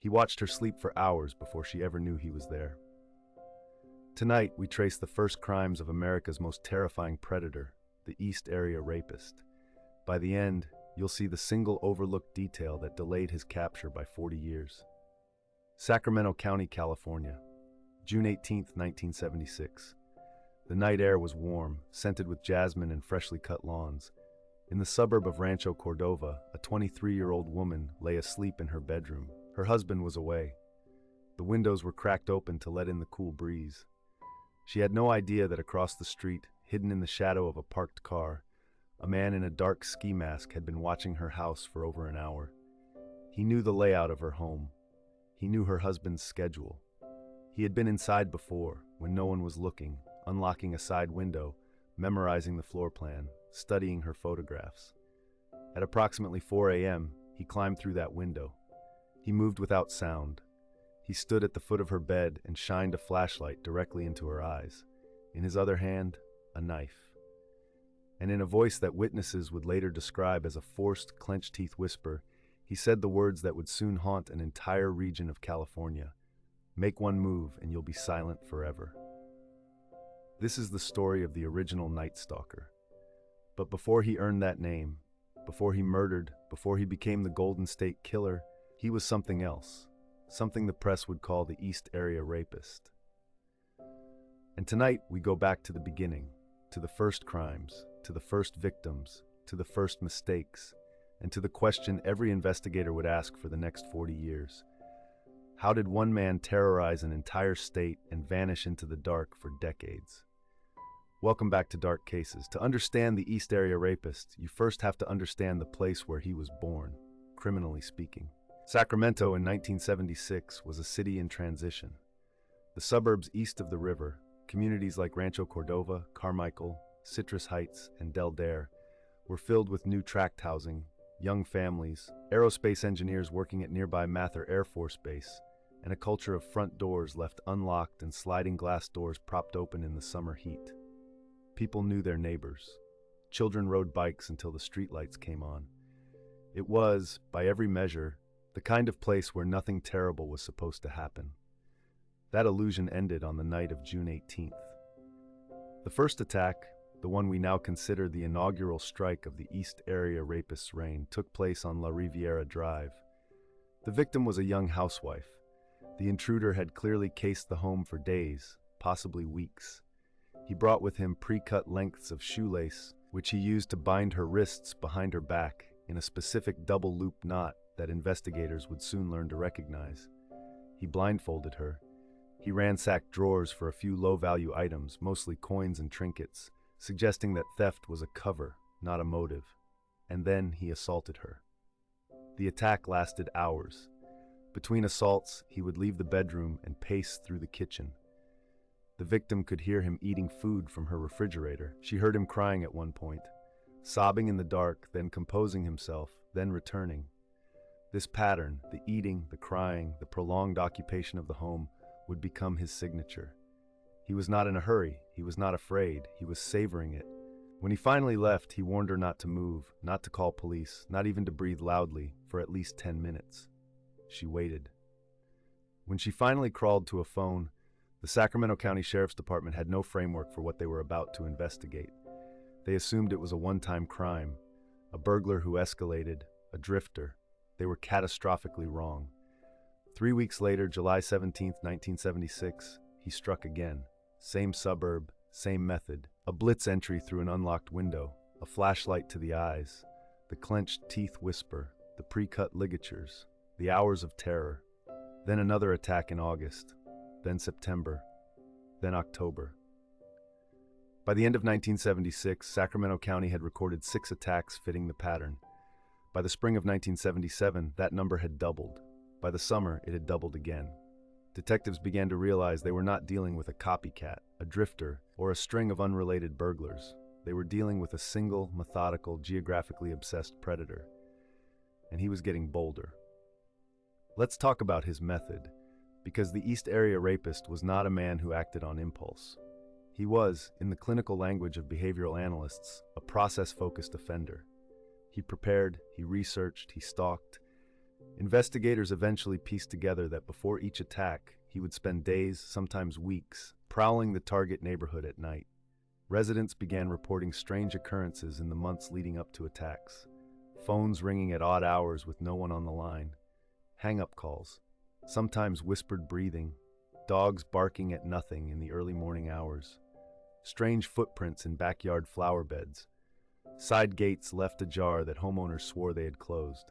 He watched her sleep for hours before she ever knew he was there. Tonight, we trace the first crimes of America's most terrifying predator, the East Area Rapist. By the end, you'll see the single overlooked detail that delayed his capture by 40 years. Sacramento County, California, June 18, 1976. The night air was warm, scented with jasmine and freshly cut lawns. In the suburb of Rancho Cordova, a 23-year-old woman lay asleep in her bedroom. Her husband was away. The windows were cracked open to let in the cool breeze. She had no idea that across the street, hidden in the shadow of a parked car, a man in a dark ski mask had been watching her house for over an hour. He knew the layout of her home. He knew her husband's schedule. He had been inside before, when no one was looking, unlocking a side window, memorizing the floor plan, studying her photographs. At approximately 4 a.m., he climbed through that window. He moved without sound. He stood at the foot of her bed and shined a flashlight directly into her eyes. In his other hand, a knife. And in a voice that witnesses would later describe as a forced, clenched-teeth whisper, he said the words that would soon haunt an entire region of California. "Make one move and you'll be silent forever." This is the story of the original Night Stalker. But before he earned that name, before he murdered, before he became the Golden State Killer, he was something else. Something the press would call the East Area Rapist. And tonight, we go back to the beginning, to the first crimes, to the first victims, to the first mistakes, and to the question every investigator would ask for the next 40 years. How did one man terrorize an entire state and vanish into the dark for decades? Welcome back to Dark Cases. To understand the East Area Rapist, you first have to understand the place where he was born, criminally speaking. Sacramento in 1976 was a city in transition. The suburbs east of the river, communities like Rancho Cordova, Carmichael, Citrus Heights, and Del Dare, were filled with new tract housing, young families, aerospace engineers working at nearby Mather Air Force Base, and a culture of front doors left unlocked and sliding glass doors propped open in the summer heat. People knew their neighbors. Children rode bikes until the streetlights came on. It was, by every measure, the kind of place where nothing terrible was supposed to happen. That illusion ended on the night of June 18th. The first attack, the one we now consider the inaugural strike of the East Area Rapist's reign, took place on La Riviera Drive. The victim was a young housewife. The intruder had clearly cased the home for days, possibly weeks. He brought with him pre-cut lengths of shoelace, which he used to bind her wrists behind her back in a specific double-loop knot that investigators would soon learn to recognize. He blindfolded her. He ransacked drawers for a few low-value items, mostly coins and trinkets, suggesting that theft was a cover, not a motive. And then he assaulted her. The attack lasted hours. Between assaults, he would leave the bedroom and pace through the kitchen. The victim could hear him eating food from her refrigerator. She heard him crying at one point, sobbing in the dark, then composing himself, then returning. This pattern, the eating, the crying, the prolonged occupation of the home, would become his signature. He was not in a hurry, he was not afraid, he was savoring it. When he finally left, he warned her not to move, not to call police, not even to breathe loudly, for at least 10 minutes. She waited. When she finally crawled to a phone, the Sacramento County Sheriff's Department had no framework for what they were about to investigate. They assumed it was a one-time crime, a burglar who escalated, a drifter. They were catastrophically wrong. 3 weeks later, July 17, 1976, he struck again. Same suburb, same method. A blitz entry through an unlocked window, a flashlight to the eyes, the clenched teeth whisper, the pre-cut ligatures, the hours of terror. Then another attack in August, then September, then October. By the end of 1976, Sacramento County had recorded 6 attacks fitting the pattern. By the spring of 1977, that number had doubled. By the summer, it had doubled again. Detectives began to realize they were not dealing with a copycat, a drifter, or a string of unrelated burglars. They were dealing with a single, methodical, geographically obsessed predator. And he was getting bolder. Let's talk about his method, because the East Area Rapist was not a man who acted on impulse. He was, in the clinical language of behavioral analysts, a process-focused offender. He prepared, he researched, he stalked. Investigators eventually pieced together that before each attack, he would spend days, sometimes weeks, prowling the target neighborhood at night. Residents began reporting strange occurrences in the months leading up to attacks. Phones ringing at odd hours with no one on the line. Hang-up calls. Sometimes whispered breathing. Dogs barking at nothing in the early morning hours. Strange footprints in backyard flower beds. Side gates left ajar that homeowners swore they had closed.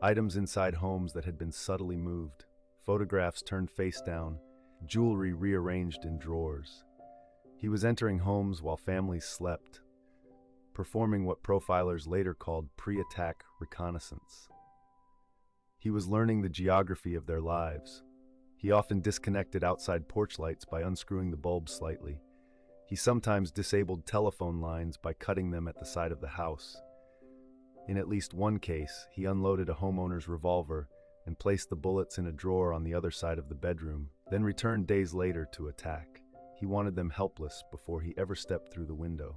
Items inside homes that had been subtly moved. Photographs turned face down. Jewelry rearranged in drawers. He was entering homes while families slept, performing what profilers later called pre-attack reconnaissance. He was learning the geography of their lives. He often disconnected outside porch lights by unscrewing the bulb slightly. He sometimes disabled telephone lines by cutting them at the side of the house. In at least one case, he unloaded a homeowner's revolver and placed the bullets in a drawer on the other side of the bedroom, then returned days later to attack. He wanted them helpless before he ever stepped through the window.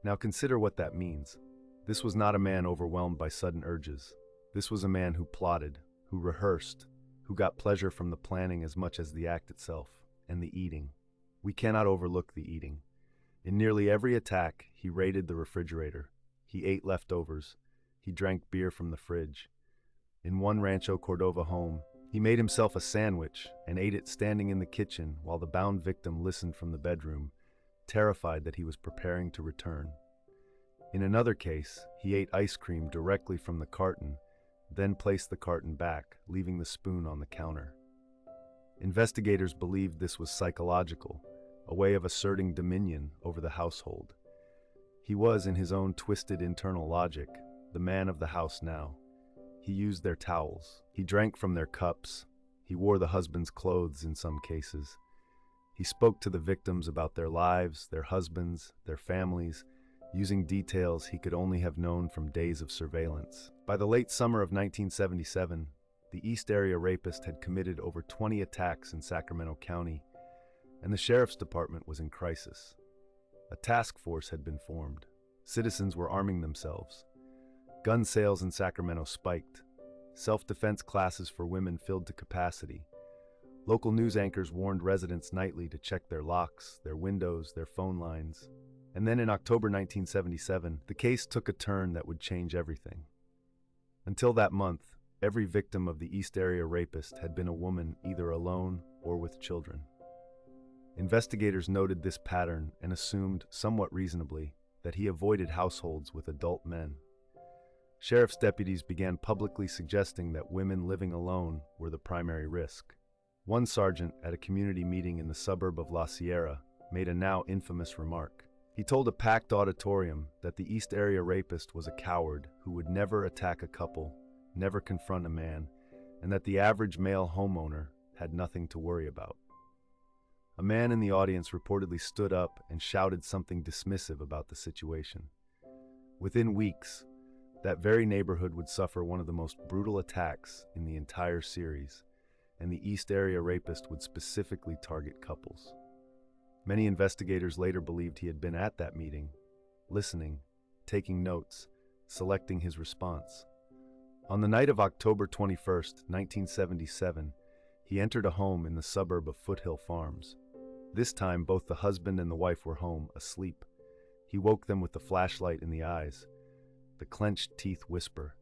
Now consider what that means. This was not a man overwhelmed by sudden urges. This was a man who plotted, who rehearsed, who got pleasure from the planning as much as the act itself, and the eating. We cannot overlook the eating. In nearly every attack, he raided the refrigerator. He ate leftovers. He drank beer from the fridge. In one Rancho Cordova home, he made himself a sandwich and ate it standing in the kitchen while the bound victim listened from the bedroom, terrified that he was preparing to return. In another case, he ate ice cream directly from the carton, then placed the carton back, leaving the spoon on the counter. Investigators believed this was psychological, a way of asserting dominion over the household. He was, in his own twisted internal logic, the man of the house now. He used their towels. He drank from their cups. He wore the husband's clothes in some cases. He spoke to the victims about their lives, their husbands, their families, using details he could only have known from days of surveillance. By the late summer of 1977, the East Area Rapist had committed over 20 attacks in Sacramento County, and the sheriff's department was in crisis. A task force had been formed. Citizens were arming themselves. Gun sales in Sacramento spiked. Self-defense classes for women filled to capacity. Local news anchors warned residents nightly to check their locks, their windows, their phone lines. And then in October 1977, the case took a turn that would change everything. Until that month, every victim of the East Area Rapist had been a woman either alone or with children. Investigators noted this pattern and assumed, somewhat reasonably, that he avoided households with adult men. Sheriff's deputies began publicly suggesting that women living alone were the primary risk. One sergeant at a community meeting in the suburb of La Sierra made a now infamous remark. He told a packed auditorium that the East Area Rapist was a coward who would never attack a couple, never confront a man, and that the average male homeowner had nothing to worry about. A man in the audience reportedly stood up and shouted something dismissive about the situation. Within weeks, that very neighborhood would suffer one of the most brutal attacks in the entire series, and the East Area Rapist would specifically target couples. Many investigators later believed he had been at that meeting, listening, taking notes, selecting his response. On the night of October 21, 1977, he entered a home in the suburb of Foothill Farms. This time, both the husband and the wife were home, asleep. He woke them with the flashlight in the eyes, the clenched teeth whisper.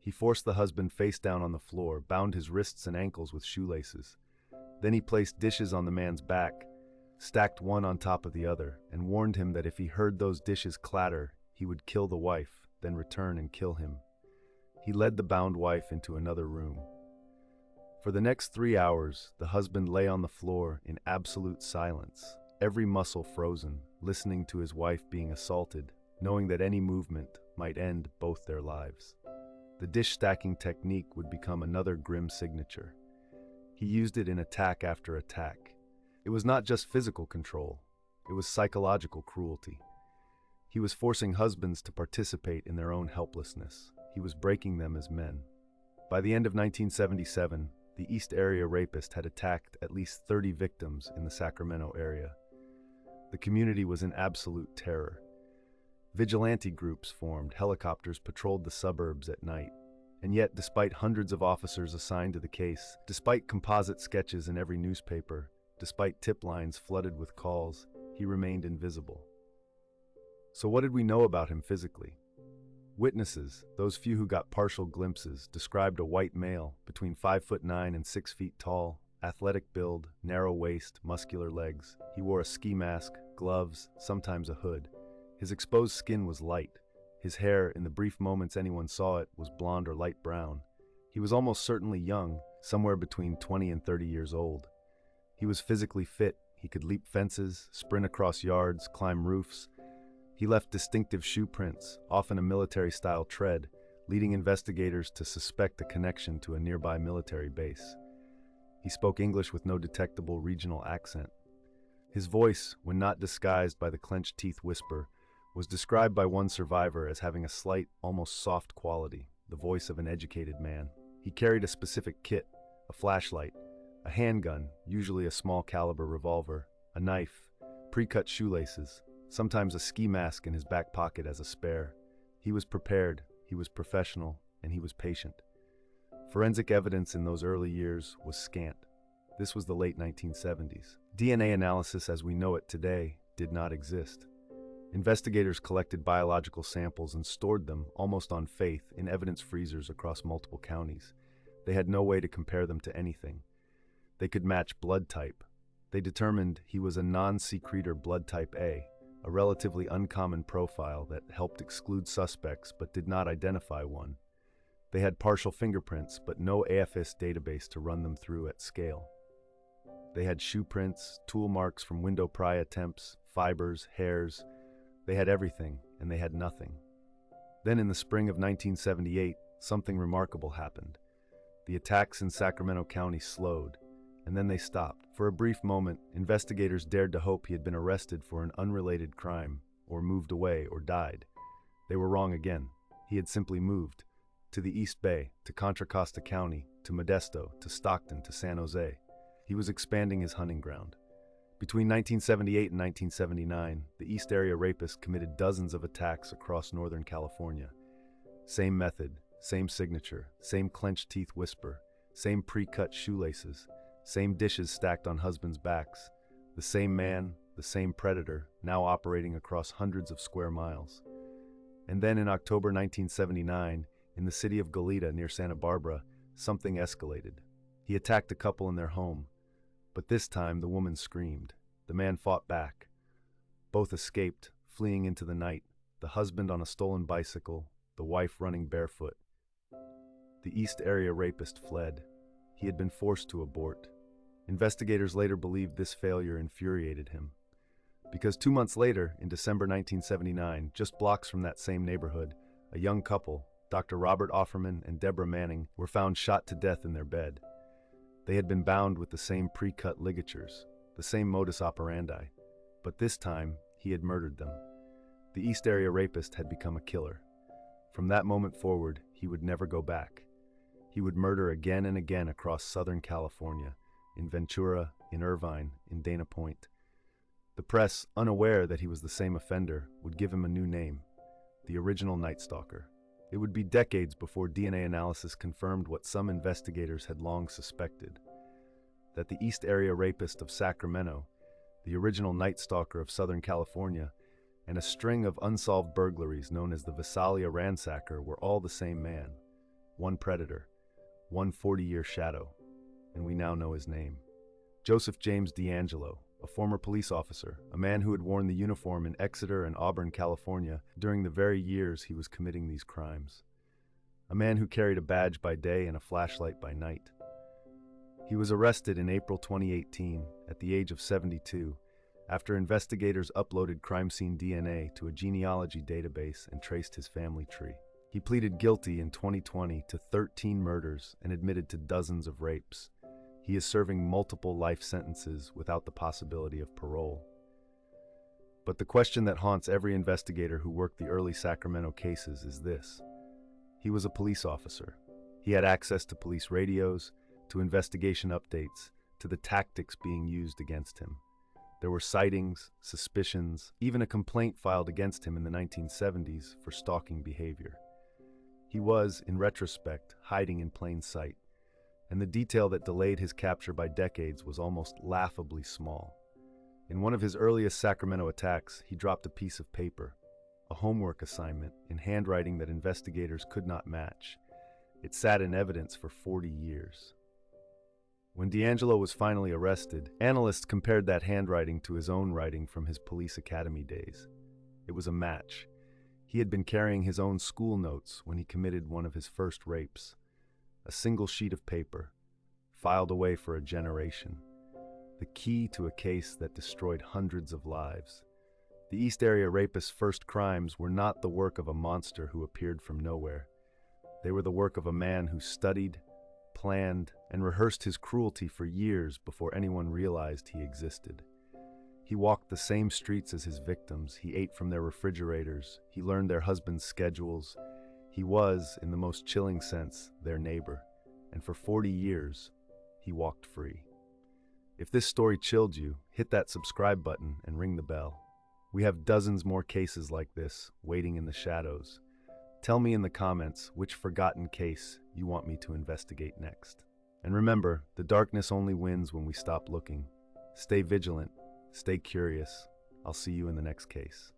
He forced the husband face down on the floor, bound his wrists and ankles with shoelaces. Then he placed dishes on the man's back, stacked one on top of the other, and warned him that if he heard those dishes clatter, he would kill the wife, then return and kill him. He led the bound wife into another room. For the next 3 hours, the husband lay on the floor in absolute silence, every muscle frozen, listening to his wife being assaulted, knowing that any movement might end both their lives. The dish stacking technique would become another grim signature. He used it in attack after attack. It was not just physical control, it was psychological cruelty. He was forcing husbands to participate in their own helplessness. He was breaking them as men. By the end of 1977, the East Area Rapist had attacked at least 30 victims in the Sacramento area. The community was in absolute terror. Vigilante groups formed, helicopters patrolled the suburbs at night. And yet, despite hundreds of officers assigned to the case, despite composite sketches in every newspaper, despite tip lines flooded with calls, he remained invisible. So what did we know about him physically? Witnesses, those few who got partial glimpses, described a white male between 5'9" and 6 feet tall, athletic build, narrow waist, muscular legs. He wore a ski mask, gloves, sometimes a hood. His exposed skin was light. His hair, in the brief moments anyone saw it, was blonde or light brown. He was almost certainly young, somewhere between 20 and 30 years old. He was physically fit. He could leap fences, sprint across yards, climb roofs. He left distinctive shoe prints, often a military-style tread, leading investigators to suspect a connection to a nearby military base. He spoke English with no detectable regional accent. His voice, when not disguised by the clenched teeth whisper, was described by one survivor as having a slight, almost soft quality, the voice of an educated man. He carried a specific kit, a flashlight, a handgun, usually a small caliber revolver, a knife, pre-cut shoelaces, sometimes a ski mask in his back pocket as a spare. He was prepared, he was professional, and he was patient. Forensic evidence in those early years was scant. This was the late 1970s. DNA analysis as we know it today did not exist. Investigators collected biological samples and stored them, almost on faith, in evidence freezers across multiple counties. They had no way to compare them to anything. They could match blood type. They determined he was a non-secretor blood type A, a relatively uncommon profile that helped exclude suspects but did not identify one. They had partial fingerprints, but no AFIS database to run them through at scale. They had shoe prints, tool marks from window pry attempts, fibers, hairs. They had everything, and they had nothing. Then in the spring of 1978, something remarkable happened. The attacks in Sacramento County slowed, and then they stopped. For a brief moment, investigators dared to hope he had been arrested for an unrelated crime, or moved away, or died. They were wrong again. He had simply moved. To the East Bay, to Contra Costa County, to Modesto, to Stockton, to San Jose. He was expanding his hunting ground. Between 1978 and 1979, the East Area Rapist committed dozens of attacks across Northern California. Same method, same signature, same clenched teeth whisper, same pre-cut shoelaces, same dishes stacked on husbands' backs, the same man, the same predator, now operating across hundreds of square miles. And then in October 1979, in the city of Goleta near Santa Barbara, something escalated. He attacked a couple in their home. But this time, the woman screamed. The man fought back. Both escaped, fleeing into the night, the husband on a stolen bicycle, the wife running barefoot. The East Area Rapist fled. He had been forced to abort. Investigators later believed this failure infuriated him. Because 2 months later, in December 1979, just blocks from that same neighborhood, a young couple, Dr. Robert Offerman and Deborah Manning, were found shot to death in their bed. They had been bound with the same pre-cut ligatures, the same modus operandi, but this time he had murdered them. The East Area Rapist had become a killer. From that moment forward, he would never go back. He would murder again and again across Southern California, in Ventura, in Irvine, in Dana Point. The press, unaware that he was the same offender, would give him a new name, the original Night Stalker. It would be decades before DNA analysis confirmed what some investigators had long suspected, that the East Area Rapist of Sacramento, the original Night Stalker of Southern California, and a string of unsolved burglaries known as the Visalia Ransacker were all the same man. One predator, one 40-year shadow, and we now know his name. Joseph James D'Angelo, a former police officer, a man who had worn the uniform in Exeter and Auburn, California, during the very years he was committing these crimes. A man who carried a badge by day and a flashlight by night. He was arrested in April 2018, at the age of 72, after investigators uploaded crime scene DNA to a genealogy database and traced his family tree. He pleaded guilty in 2020 to 13 murders and admitted to dozens of rapes. He is serving multiple life sentences without the possibility of parole. But the question that haunts every investigator who worked the early Sacramento cases is this. He was a police officer. He had access to police radios, to investigation updates, to the tactics being used against him. There were sightings, suspicions, even a complaint filed against him in the 1970s for stalking behavior. He was, in retrospect, hiding in plain sight, and the detail that delayed his capture by decades was almost laughably small. In one of his earliest Sacramento attacks, he dropped a piece of paper, a homework assignment, in handwriting that investigators could not match. It sat in evidence for 40 years. When D'Angelo was finally arrested, analysts compared that handwriting to his own writing from his police academy days. It was a match. He had been carrying his own school notes when he committed one of his first rapes. A single sheet of paper, filed away for a generation. The key to a case that destroyed hundreds of lives. The East Area Rapist's first crimes were not the work of a monster who appeared from nowhere. They were the work of a man who studied, planned, and rehearsed his cruelty for years before anyone realized he existed. He walked the same streets as his victims, he ate from their refrigerators, he learned their husbands' schedules. He was, in the most chilling sense, their neighbor, and for 40 years, he walked free. If this story chilled you, hit that subscribe button and ring the bell. We have dozens more cases like this, waiting in the shadows. Tell me in the comments which forgotten case you want me to investigate next. And remember, the darkness only wins when we stop looking. Stay vigilant, stay curious. I'll see you in the next case.